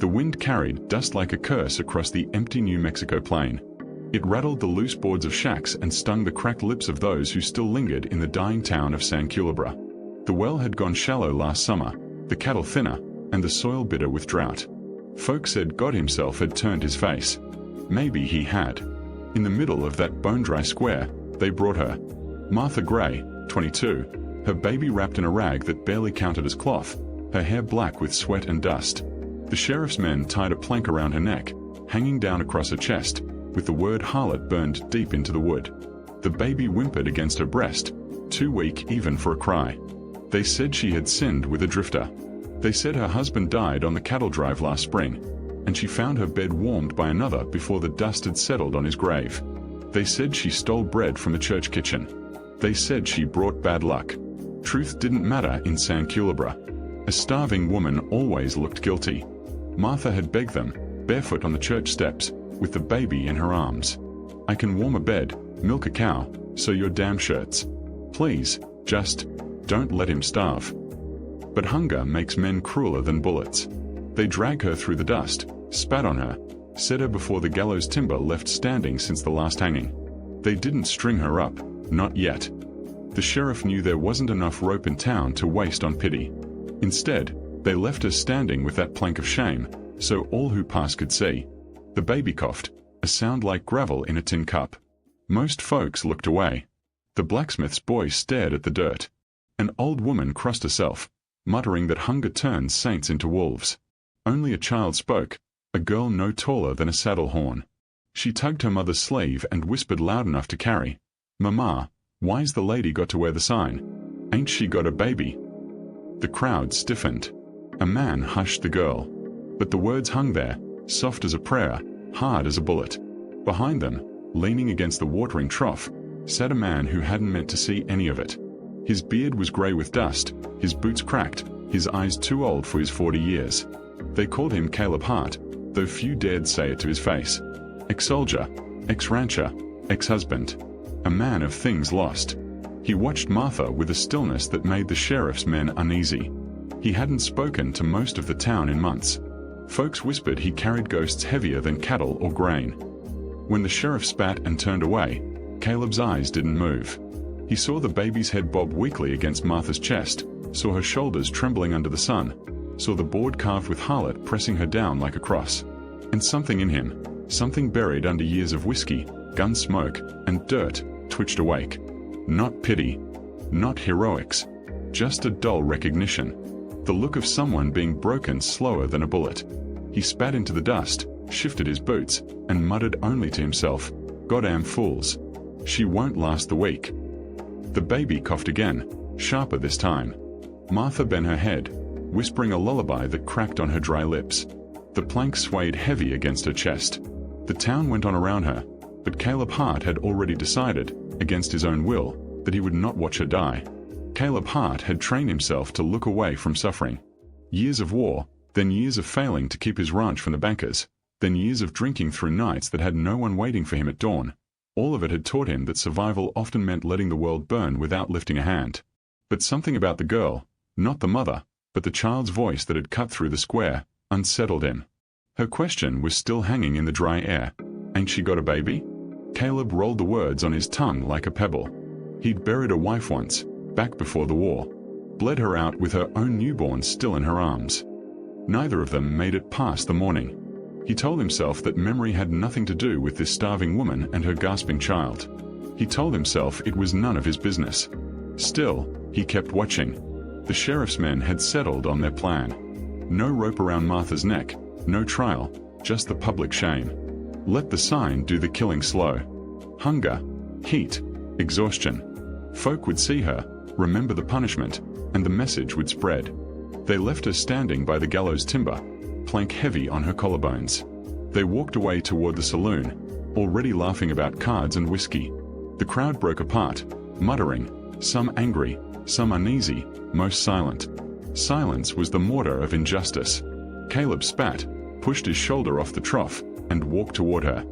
The wind carried dust like a curse across the empty New Mexico plain. It rattled the loose boards of shacks and stung the cracked lips of those who still lingered in the dying town of San Culebra. The well had gone shallow last summer, the cattle thinner, and the soil bitter with drought. Folk said God himself had turned his face. Maybe he had. In the middle of that bone-dry square, they brought her. Martha Gray, 22, her baby wrapped in a rag that barely counted as cloth, her hair black with sweat and dust. The sheriff's men tied a plank around her neck, hanging down across her chest, with the word harlot burned deep into the wood. The baby whimpered against her breast, too weak even for a cry. They said she had sinned with a drifter. They said her husband died on the cattle drive last spring, and she found her bed warmed by another before the dust had settled on his grave. They said she stole bread from the church kitchen. They said she brought bad luck. Truth didn't matter in San Culebra. A starving woman always looked guilty. Martha had begged them, barefoot on the church steps, with the baby in her arms. I can warm a bed, milk a cow, sew your damn shirts. Please, just, don't let him starve. But hunger makes men crueler than bullets. They drag her through the dust, spat on her, set her before the gallows timber left standing since the last hanging. They didn't string her up, not yet. The sheriff knew there wasn't enough rope in town to waste on pity. Instead, they left her standing with that plank of shame, so all who passed could see. The baby coughed, a sound like gravel in a tin cup. Most folks looked away. The blacksmith's boy stared at the dirt. An old woman crossed herself, muttering that hunger turns saints into wolves. Only a child spoke, a girl no taller than a saddle horn. She tugged her mother's sleeve and whispered loud enough to carry. "Mama, why's the lady got to wear the sign? Ain't she got a baby?" The crowd stiffened. A man hushed the girl. But the words hung there, soft as a prayer, hard as a bullet. Behind them, leaning against the watering trough, sat a man who hadn't meant to see any of it. His beard was grey with dust, his boots cracked, his eyes too old for his 40 years. They called him Caleb Hart, though few dared say it to his face. Ex-soldier, ex-rancher, ex-husband. A man of things lost. He watched Martha with a stillness that made the sheriff's men uneasy. He hadn't spoken to most of the town in months. Folks whispered he carried ghosts heavier than cattle or grain. When the sheriff spat and turned away, Caleb's eyes didn't move. He saw the baby's head bob weakly against Martha's chest, saw her shoulders trembling under the sun, saw the board carved with harlot pressing her down like a cross. And something in him, something buried under years of whiskey, gun smoke, and dirt, twitched awake. Not pity, not heroics, just a dull recognition. The look of someone being broken slower than a bullet. He spat into the dust, shifted his boots, and muttered only to himself, "Goddamn fools. She won't last the week." The baby coughed again, sharper this time. Martha bent her head, whispering a lullaby that cracked on her dry lips. The plank swayed heavy against her chest. The town went on around her, but Caleb Hart had already decided, against his own will, that he would not watch her die. Caleb Hart had trained himself to look away from suffering. Years of war, then years of failing to keep his ranch from the bankers, then years of drinking through nights that had no one waiting for him at dawn. All of it had taught him that survival often meant letting the world burn without lifting a hand. But something about the girl, not the mother, but the child's voice that had cut through the square, unsettled him. Her question was still hanging in the dry air. "Ain't she got a baby?" Caleb rolled the words on his tongue like a pebble. He'd buried a wife once, back before the war. Bled her out with her own newborn still in her arms. Neither of them made it past the morning. He told himself that memory had nothing to do with this starving woman and her gasping child. He told himself it was none of his business. Still, he kept watching. The sheriff's men had settled on their plan. No rope around Martha's neck, no trial, just the public shame. Let the sign do the killing slow. Hunger, heat, exhaustion. Folk would see her, remember the punishment, and the message would spread. They left her standing by the gallows timber, plank heavy on her collarbones. They walked away toward the saloon, already laughing about cards and whiskey. The crowd broke apart, muttering, some angry, some uneasy, most silent. Silence was the mortar of injustice. Caleb spat, pushed his shoulder off the trough, and walked toward her.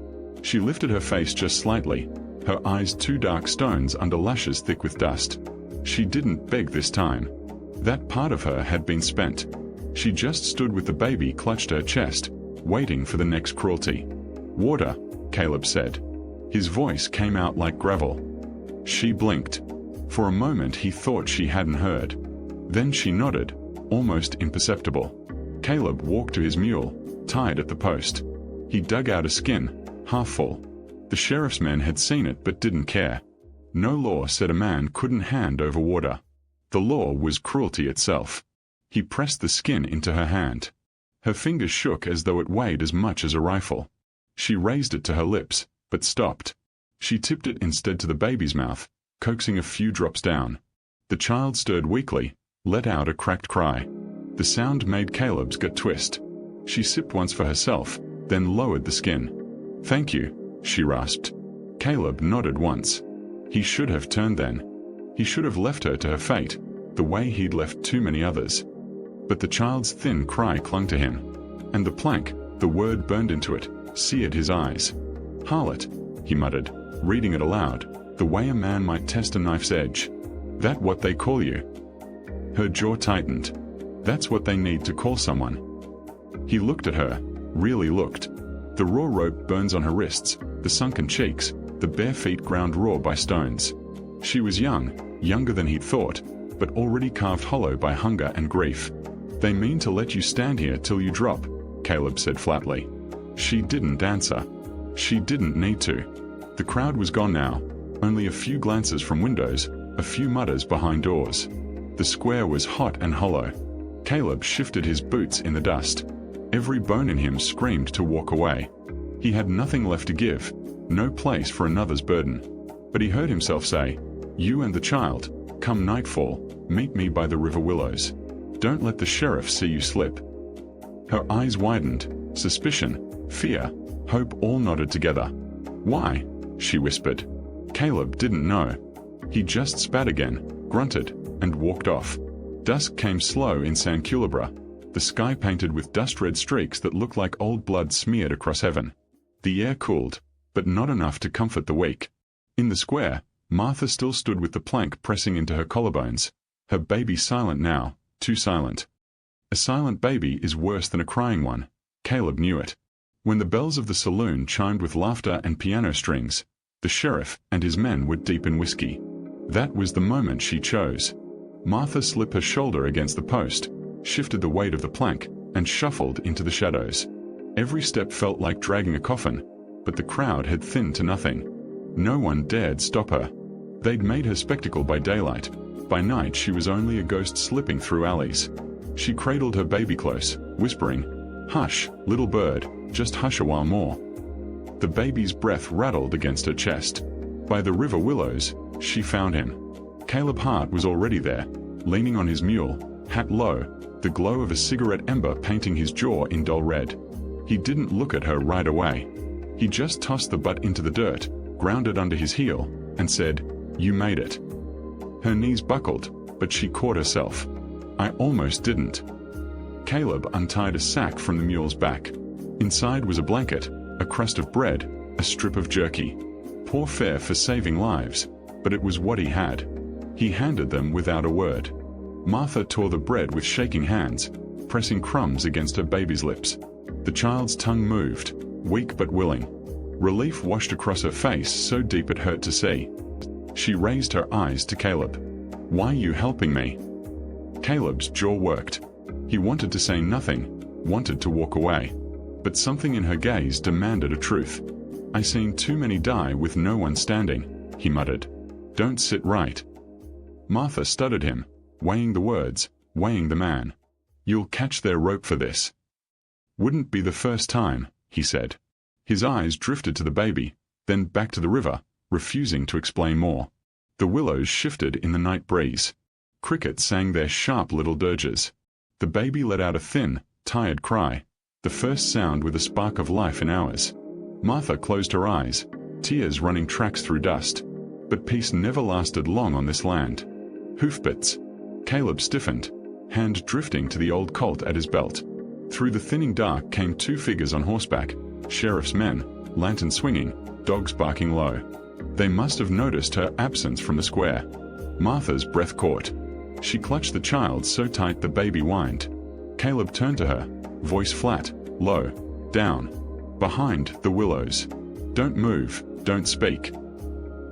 She lifted her face just slightly, her eyes two dark stones under lashes thick with dust. She didn't beg this time. That part of her had been spent. She just stood with the baby clutched to her chest, waiting for the next cruelty. "Water," Caleb said. His voice came out like gravel. She blinked. For a moment he thought she hadn't heard. Then she nodded, almost imperceptible. Caleb walked to his mule, tied at the post. He dug out a skin, half full. The sheriff's men had seen it but didn't care. No law said a man couldn't hand over water. The law was cruelty itself. He pressed the skin into her hand. Her fingers shook as though it weighed as much as a rifle. She raised it to her lips, but stopped. She tipped it instead to the baby's mouth, coaxing a few drops down. The child stirred weakly, let out a cracked cry. The sound made Caleb's gut twist. She sipped once for herself, then lowered the skin. "Thank you," she rasped. Caleb nodded once. He should have turned then. He should have left her to her fate, the way he'd left too many others. But the child's thin cry clung to him. And the plank, the word burned into it, seared his eyes. "Harlot," he muttered, reading it aloud, the way a man might test a knife's edge. "That what they call you?" Her jaw tightened. That's what they need to call someone. He looked at her, really looked. The raw rope burns on her wrists, the sunken cheeks, the bare feet ground raw by stones. She was young, younger than he'd thought, but already carved hollow by hunger and grief. "They mean to let you stand here till you drop," Caleb said flatly. She didn't answer. She didn't need to. The crowd was gone now, only a few glances from windows, a few mutters behind doors. The square was hot and hollow. Caleb shifted his boots in the dust. Every bone in him screamed to walk away. He had nothing left to give, no place for another's burden. But he heard himself say, "You and the child, come nightfall, meet me by the river willows. Don't let the sheriff see you slip." Her eyes widened, suspicion, fear, hope all nodded together. "Why?" she whispered. Caleb didn't know. He just spat again, grunted, and walked off. Dusk came slow in San Culebra, the sky painted with dust-red streaks that looked like old blood smeared across heaven. The air cooled, but not enough to comfort the weak. In the square, Martha still stood with the plank pressing into her collarbones, her baby silent now, too silent. A silent baby is worse than a crying one. Caleb knew it. When the bells of the saloon chimed with laughter and piano strings, the sheriff and his men were deep in whiskey. That was the moment she chose. Martha slipped her shoulder against the post, shifted the weight of the plank, and shuffled into the shadows. Every step felt like dragging a coffin, but the crowd had thinned to nothing. No one dared stop her. They'd made her spectacle by daylight. By night she was only a ghost slipping through alleys. She cradled her baby close, whispering, "Hush, little bird, just hush a while more." The baby's breath rattled against her chest. By the river willows, she found him. Caleb Hart was already there, leaning on his mule, hat low, the glow of a cigarette ember painting his jaw in dull red. He didn't look at her right away. He just tossed the butt into the dirt, ground it under his heel, and said, "You made it." Her knees buckled, but she caught herself. "I almost didn't." Caleb untied a sack from the mule's back. Inside was a blanket, a crust of bread, a strip of jerky. Poor fare for saving lives, but it was what he had. He handed them without a word. Martha tore the bread with shaking hands, pressing crumbs against her baby's lips. The child's tongue moved, weak but willing. Relief washed across her face so deep it hurt to see. She raised her eyes to Caleb. "Why you helping me?" Caleb's jaw worked. He wanted to say nothing, wanted to walk away. But something in her gaze demanded a truth. "I seen too many die with no one standing," he muttered. "Don't sit right." Martha stuttered him, weighing the words, weighing the man. "You'll catch their rope for this." "Wouldn't be the first time," he said. His eyes drifted to the baby, then back to the river, refusing to explain more. The willows shifted in the night breeze. Crickets sang their sharp little dirges. The baby let out a thin, tired cry, the first sound with a spark of life in hours. Martha closed her eyes, tears running tracks through dust. But peace never lasted long on this land. Hoofbeats. Caleb stiffened, hand drifting to the old Colt at his belt. Through the thinning dark came two figures on horseback, sheriff's men, lantern swinging, dogs barking low. They must have noticed her absence from the square. Martha's breath caught. She clutched the child so tight the baby whined. Caleb turned to her, voice flat, low, down, behind the willows. Don't move, don't speak.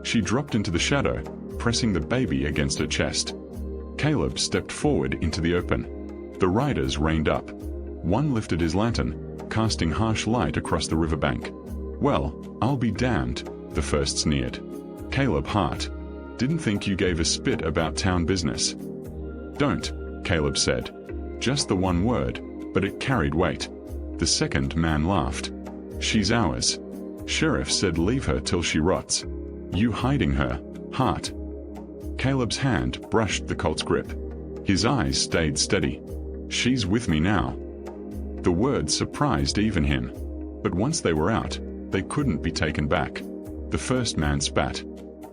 She dropped into the shadow, pressing the baby against her chest. Caleb stepped forward into the open. The riders reined up. One lifted his lantern, casting harsh light across the riverbank. Well, I'll be damned, the first sneered. Caleb Hart. Didn't think you gave a spit about town business. Don't, Caleb said. Just the one word, but it carried weight. The second man laughed. She's ours. Sheriff said leave her till she rots. You hiding her, Hart. Caleb's hand brushed the Colt's grip. His eyes stayed steady. She's with me now. The words surprised even him. But once they were out, they couldn't be taken back. The first man spat.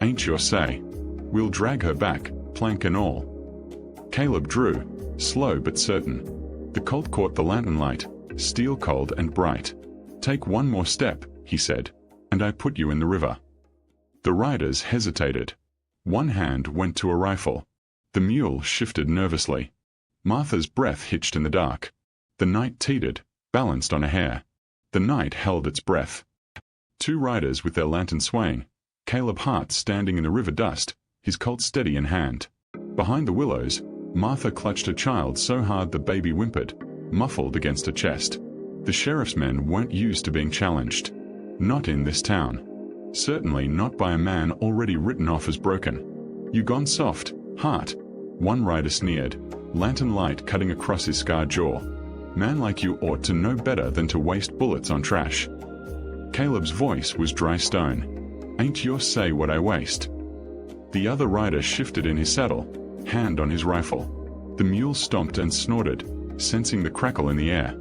Ain't your say. We'll drag her back, plank and all. Caleb drew, slow but certain. The Colt caught the lantern light, steel cold and bright. Take one more step, he said, and I put you in the river. The riders hesitated. One hand went to a rifle. The mule shifted nervously. Martha's breath hitched in the dark. The night teetered, balanced on a hair. The night held its breath. Two riders with their lanterns swaying. Caleb Hart standing in the river dust, his Colt steady in hand. Behind the willows, Martha clutched her child so hard the baby whimpered, muffled against her chest. The sheriff's men weren't used to being challenged. Not in this town. Certainly not by a man already written off as broken. You gone soft, Hart? One rider sneered, lantern light cutting across his scarred jaw. Man like you ought to know better than to waste bullets on trash. Caleb's voice was dry stone. Ain't your say what I waste. The other rider shifted in his saddle, hand on his rifle. The mule stomped and snorted, sensing the crackle in the air.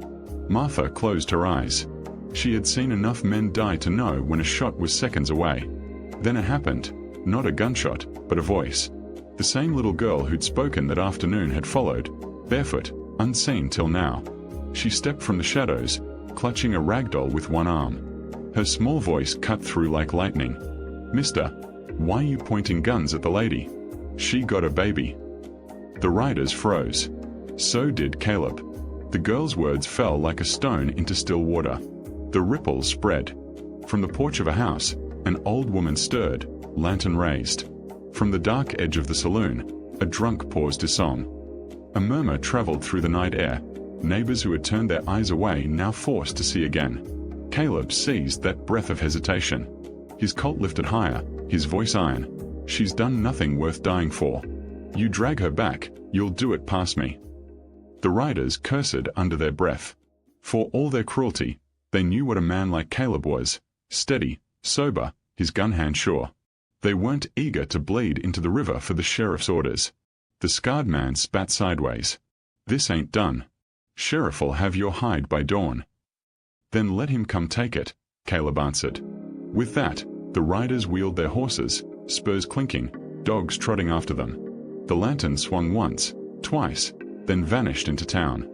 Martha closed her eyes. She had seen enough men die to know when a shot was seconds away. Then it happened, not a gunshot, but a voice. The same little girl who'd spoken that afternoon had followed, barefoot, unseen till now. She stepped from the shadows, clutching a ragdoll with one arm. Her small voice cut through like lightning. Mister, why you pointing guns at the lady? She got a baby. The riders froze. So did Caleb. The girl's words fell like a stone into still water. The ripples spread. From the porch of a house, an old woman stirred, lantern raised. From the dark edge of the saloon, a drunk paused his song. A murmur traveled through the night air. Neighbors who had turned their eyes away now forced to see again. Caleb seized that breath of hesitation. His Colt lifted higher, his voice iron. She's done nothing worth dying for. You drag her back, you'll do it past me. The riders cursed under their breath. For all their cruelty, they knew what a man like Caleb was, steady, sober, his gun hand sure. They weren't eager to bleed into the river for the sheriff's orders. The scarred man spat sideways. This ain't done. Sheriff'll have your hide by dawn. Then let him come take it, Caleb answered. With that, the riders wheeled their horses, spurs clinking, dogs trotting after them. The lantern swung once, twice, then vanished into town.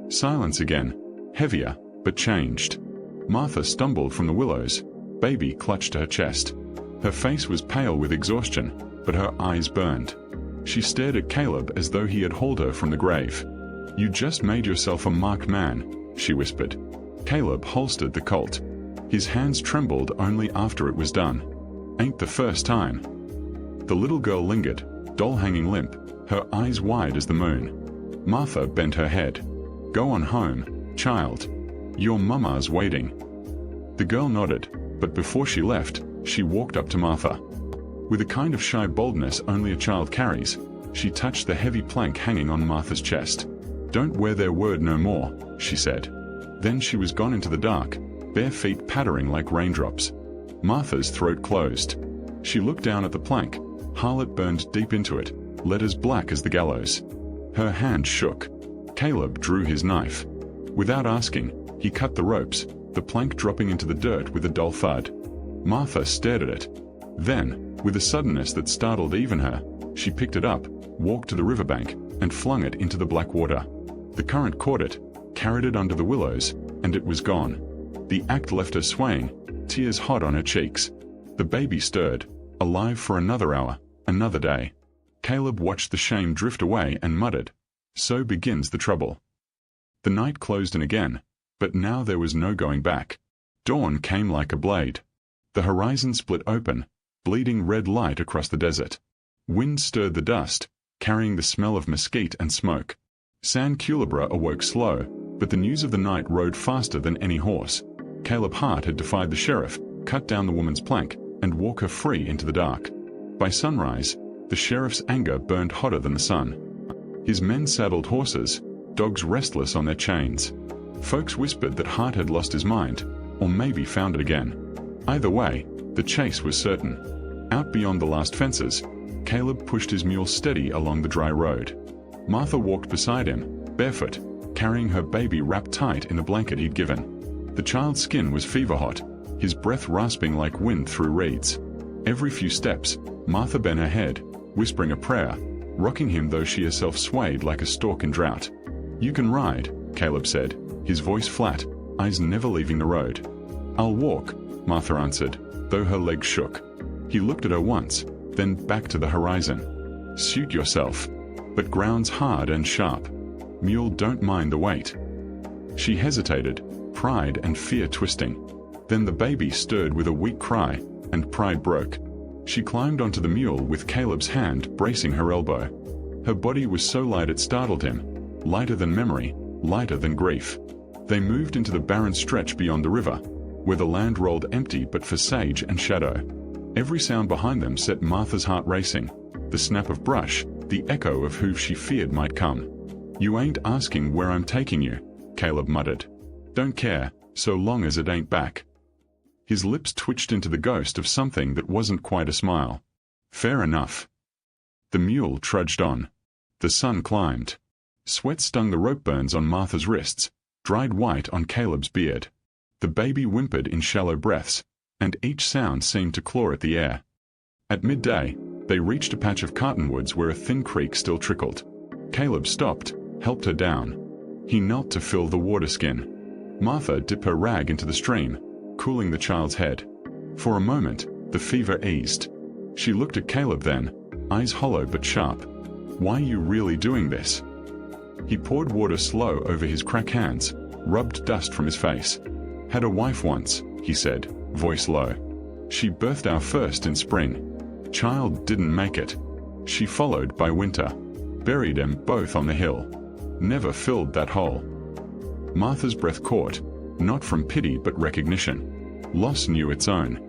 Silence again, heavier, but changed. Martha stumbled from the willows, baby clutched to her chest. Her face was pale with exhaustion, but her eyes burned. She stared at Caleb as though he had hauled her from the grave. You just made yourself a marked man, she whispered. Caleb holstered the Colt. His hands trembled only after it was done. Ain't the first time. The little girl lingered, doll hanging limp, her eyes wide as the moon. Martha bent her head. Go on home, child. Your mama's waiting. The girl nodded, but before she left, she walked up to Martha. With a kind of shy boldness only a child carries, she touched the heavy plank hanging on Martha's chest. Don't wear their word no more, she said. Then she was gone into the dark, bare feet pattering like raindrops. Martha's throat closed. She looked down at the plank. Harlot burned deep into it, letters black as the gallows. Her hand shook. Caleb drew his knife. Without asking, he cut the ropes, the plank dropping into the dirt with a dull thud. Martha stared at it. Then, with a suddenness that startled even her, she picked it up, walked to the riverbank, and flung it into the black water. The current caught it, carried it under the willows, and it was gone. The act left her swaying, tears hot on her cheeks. The baby stirred, alive for another hour, another day. Caleb watched the shame drift away and muttered, So begins the trouble. The night closed in again, but now there was no going back. Dawn came like a blade. The horizon split open, bleeding red light across the desert. Wind stirred the dust, carrying the smell of mesquite and smoke. San Culebra awoke slow, but the news of the night rode faster than any horse. Caleb Hart had defied the sheriff, cut down the woman's plank, and walk her free into the dark. By sunrise, the sheriff's anger burned hotter than the sun. His men saddled horses, dogs restless on their chains. Folks whispered that Hart had lost his mind, or maybe found it again. Either way, the chase was certain. Out beyond the last fences, Caleb pushed his mule steady along the dry road. Martha walked beside him, barefoot, carrying her baby wrapped tight in the blanket he'd given. The child's skin was fever-hot, his breath rasping like wind through reeds. Every few steps, Martha bent her head, whispering a prayer, rocking him though she herself swayed like a stalk in drought. "You can ride," Caleb said, his voice flat, eyes never leaving the road. "I'll walk," Martha answered, though her legs shook. He looked at her once, then back to the horizon. "Suit yourself. But ground's hard and sharp. Mule don't mind the weight." She hesitated, pride and fear twisting. Then the baby stirred with a weak cry, and pride broke. She climbed onto the mule with Caleb's hand bracing her elbow. Her body was so light it startled him, lighter than memory, lighter than grief. They moved into the barren stretch beyond the river, where the land rolled empty but for sage and shadow. Every sound behind them set Martha's heart racing, the snap of brush, the echo of hoof she feared might come. "You ain't asking where I'm taking you," Caleb muttered. "Don't care, so long as it ain't back." His lips twitched into the ghost of something that wasn't quite a smile. "Fair enough." The mule trudged on. The sun climbed. Sweat stung the rope burns on Martha's wrists, dried white on Caleb's beard. The baby whimpered in shallow breaths, and each sound seemed to claw at the air. At midday, they reached a patch of cottonwoods where a thin creek still trickled. Caleb stopped, helped her down. He knelt to fill the water skin. Martha dipped her rag into the stream, cooling the child's head. For a moment, the fever eased. She looked at Caleb then, eyes hollow but sharp. "Why you really doing this?" He poured water slow over his cracked hands, rubbed dust from his face. "Had a wife once," he said, voice low. "She birthed our first in spring. Child didn't make it. She followed by winter. Buried 'em both on the hill. Never filled that hole." Martha's breath caught, not from pity but recognition. Loss knew its own.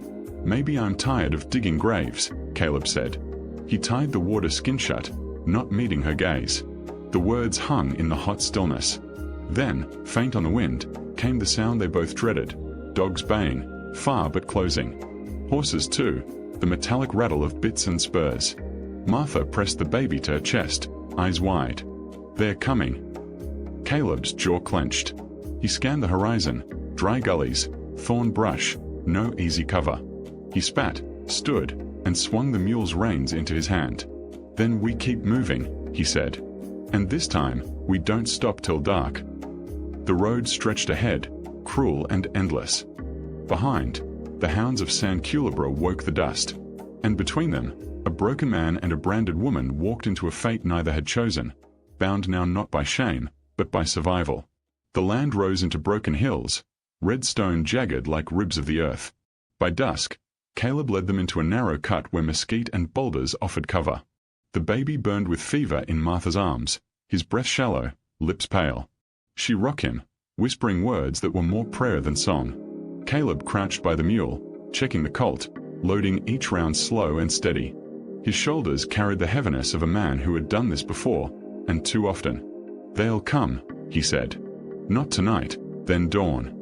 "Maybe I'm tired of digging graves," Caleb said. He tied the water skin shut, not meeting her gaze. The words hung in the hot stillness. Then, faint on the wind, came the sound they both dreaded, dogs baying, far but closing. Horses too, the metallic rattle of bits and spurs. Martha pressed the baby to her chest, eyes wide. "They're coming." Caleb's jaw clenched. He scanned the horizon, dry gullies, thorn brush, no easy cover. He spat, stood, and swung the mule's reins into his hand. "Then we keep moving," he said. "And this time, we don't stop till dark." The road stretched ahead, cruel and endless. Behind, the hounds of San Culebra woke the dust. And between them, a broken man and a branded woman walked into a fate neither had chosen, bound now not by shame, but by survival. The land rose into broken hills, red stone jagged like ribs of the earth. By dusk, Caleb led them into a narrow cut where mesquite and boulders offered cover. The baby burned with fever in Martha's arms, his breath shallow, lips pale. She rocked him, whispering words that were more prayer than song. Caleb crouched by the mule, checking the colt, loading each round slow and steady. His shoulders carried the heaviness of a man who had done this before, and too often. "They'll come," he said. "Not tonight, then dawn.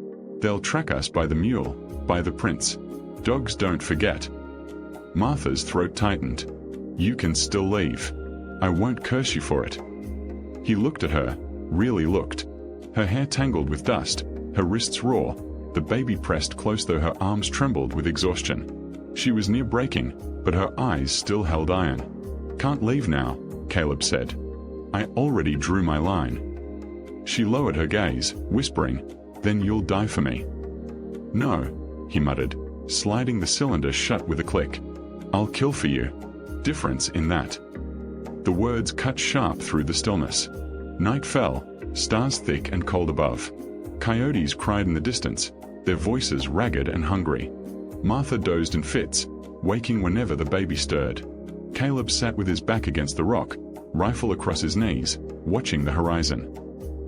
They'll track us by the mule, by the prince. Dogs don't forget." Martha's throat tightened. "You can still leave. I won't curse you for it." He looked at her, really looked. Her hair tangled with dust, her wrists raw, the baby pressed close though her arms trembled with exhaustion. She was near breaking, but her eyes still held iron. "Can't leave now," Caleb said. "I already drew my line." She lowered her gaze, whispering, "Then you'll die for me." "No," he muttered, sliding the cylinder shut with a click. "I'll kill for you. Difference in that." The words cut sharp through the stillness. Night fell, stars thick and cold above. Coyotes cried in the distance, their voices ragged and hungry. Martha dozed in fits, waking whenever the baby stirred. Caleb sat with his back against the rock, rifle across his knees, watching the horizon.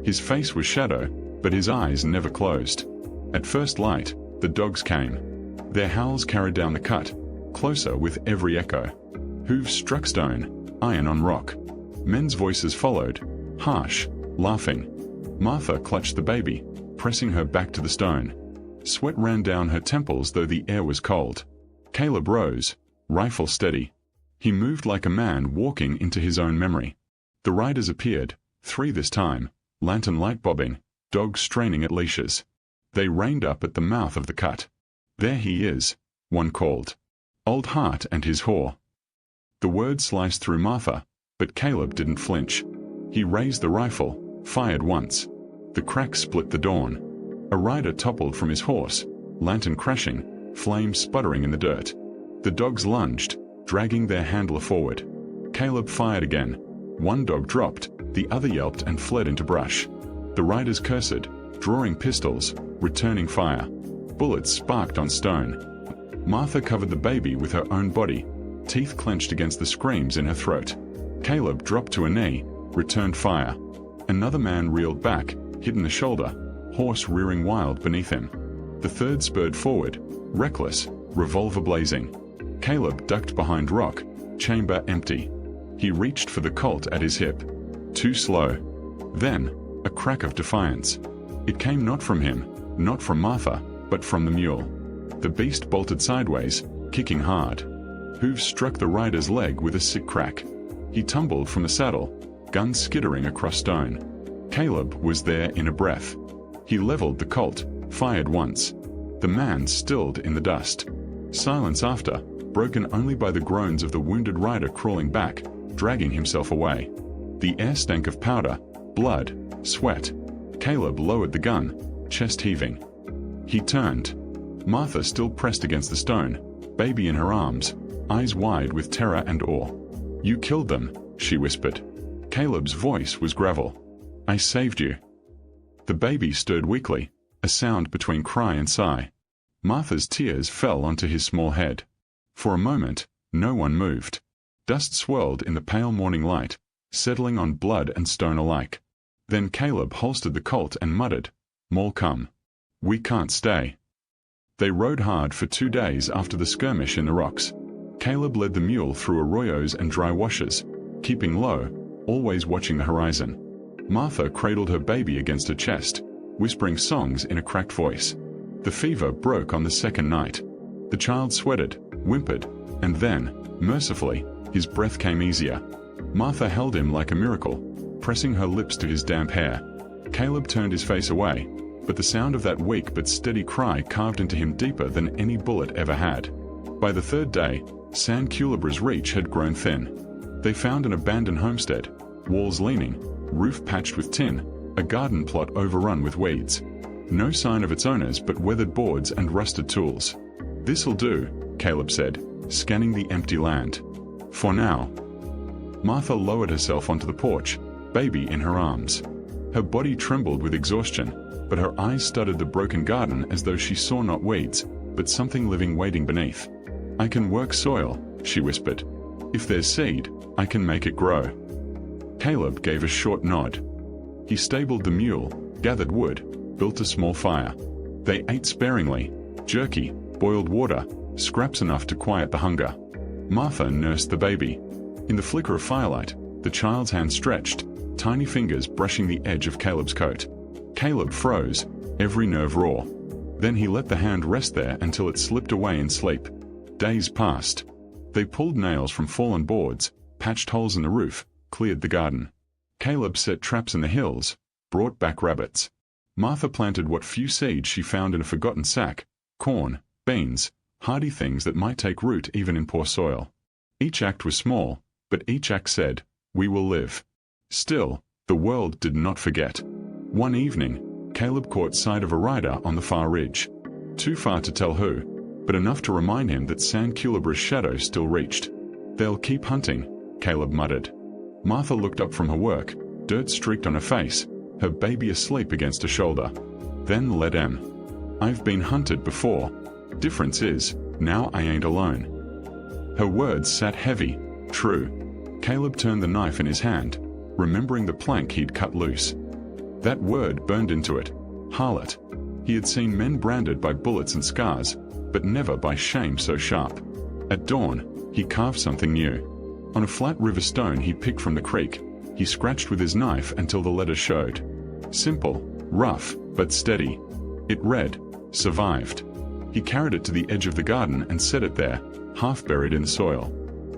His face was shadow, but his eyes never closed. At first light, the dogs came. Their howls carried down the cut, closer with every echo. Hooves struck stone, iron on rock. Men's voices followed, harsh, laughing. Martha clutched the baby, pressing her back to the stone. Sweat ran down her temples though the air was cold. Caleb rose, rifle steady. He moved like a man walking into his own memory. The riders appeared, 3 this time, lantern light bobbing, dogs straining at leashes. They reined up at the mouth of the cut. "There he is," one called. "Old Hart and his whore." The word sliced through Martha, but Caleb didn't flinch. He raised the rifle, fired once. The crack split the dawn. A rider toppled from his horse, lantern crashing, flames sputtering in the dirt. The dogs lunged, dragging their handler forward. Caleb fired again. One dog dropped, the other yelped and fled into brush. The riders cursed, drawing pistols, returning fire. Bullets sparked on stone. Martha covered the baby with her own body, teeth clenched against the screams in her throat. Caleb dropped to a knee, returned fire. Another man reeled back, hit in the shoulder, horse rearing wild beneath him. The third spurred forward, reckless, revolver blazing. Caleb ducked behind rock, chamber empty. He reached for the Colt at his hip. Too slow. Then, a crack of defiance. It came not from him, not from Martha, but from the mule. The beast bolted sideways, kicking hard. Hooves struck the rider's leg with a sick crack. He tumbled from the saddle, gun skittering across stone. Caleb was there in a breath. He leveled the Colt, fired once. The man stilled in the dust. Silence after, broken only by the groans of the wounded rider crawling back, dragging himself away. The air stank of powder, blood, sweat. Caleb lowered the gun, chest heaving. He turned. Martha still pressed against the stone, baby in her arms, eyes wide with terror and awe. "You killed them," she whispered. Caleb's voice was gravel. "I saved you." The baby stirred weakly, a sound between cry and sigh. Martha's tears fell onto his small head. For a moment, no one moved. Dust swirled in the pale morning light, settling on blood and stone alike. Then Caleb holstered the Colt and muttered, "More come. We can't stay." They rode hard for 2 days after the skirmish in the rocks. Caleb led the mule through arroyos and dry washes, keeping low, always watching the horizon. Martha cradled her baby against her chest, whispering songs in a cracked voice. The fever broke on the second night. The child sweated, whimpered, and then, mercifully, his breath came easier. Martha held him like a miracle, pressing her lips to his damp hair. Caleb turned his face away, but the sound of that weak but steady cry carved into him deeper than any bullet ever had. By the 3rd day, San Culebra's reach had grown thin. They found an abandoned homestead, walls leaning, roof patched with tin, a garden plot overrun with weeds. No sign of its owners but weathered boards and rusted tools. "This'll do," Caleb said, scanning the empty land. "For now." Martha lowered herself onto the porch, baby in her arms. Her body trembled with exhaustion, but her eyes studied the broken garden as though she saw not weeds, but something living waiting beneath. "I can work soil," she whispered. "If there's seed, I can make it grow." Caleb gave a short nod. He stabled the mule, gathered wood, built a small fire. They ate sparingly, jerky, boiled water, scraps enough to quiet the hunger. Martha nursed the baby. In the flicker of firelight, the child's hand stretched, tiny fingers brushing the edge of Caleb's coat. Caleb froze, every nerve raw. Then he let the hand rest there until it slipped away in sleep. Days passed. They pulled nails from fallen boards, patched holes in the roof, cleared the garden. Caleb set traps in the hills, brought back rabbits. Martha planted what few seeds she found in a forgotten sack, corn, beans, hardy things that might take root even in poor soil. Each act was small, but each act said, "We will live." Still, the world did not forget. One evening, Caleb caught sight of a rider on the far ridge. Too far to tell who, but enough to remind him that San Culebra's shadow still reached. "They'll keep hunting," Caleb muttered. Martha looked up from her work, dirt streaked on her face, her baby asleep against her shoulder. Then led em. I've been hunted before. Difference is, now I ain't alone. Her words sat heavy. True. Caleb turned the knife in his hand, remembering the plank he'd cut loose. That word burned into it. Harlot. He had seen men branded by bullets and scars, but never by shame so sharp. At dawn, he carved something new. On a flat river stone he picked from the creek, he scratched with his knife until the letters showed. Simple, rough, but steady. It read, "Survived." He carried it to the edge of the garden and set it there, half buried in the soil.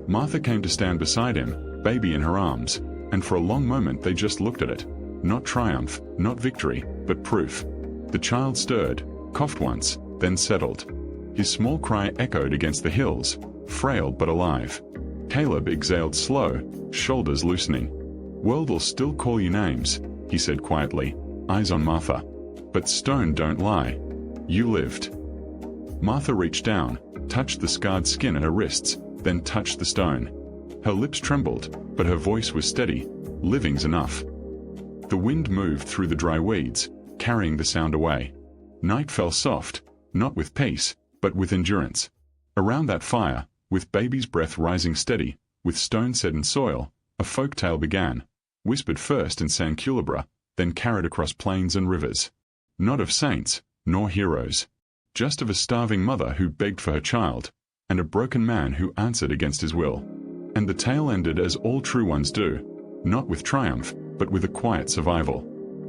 Martha came to stand beside him, baby in her arms, and for a long moment they just looked at it. Not triumph, not victory, but proof. The child stirred, coughed once, then settled. His small cry echoed against the hills, frail but alive. Caleb exhaled slow, shoulders loosening. "World'll still call you names," he said quietly, eyes on Martha. "But stone don't lie. You lived." Martha reached down, touched the scarred skin at her wrists, then touched the stone. Her lips trembled, but her voice was steady. "Living's enough." The wind moved through the dry weeds, carrying the sound away. Night fell soft, not with peace, but with endurance. Around that fire, with baby's breath rising steady, with stone set in soil, a folk tale began, whispered first in San Culebra, then carried across plains and rivers. Not of saints, nor heroes. Just of a starving mother who begged for her child, and a broken man who answered against his will. And the tale ended as all true ones do, not with triumph, but with a quiet survival.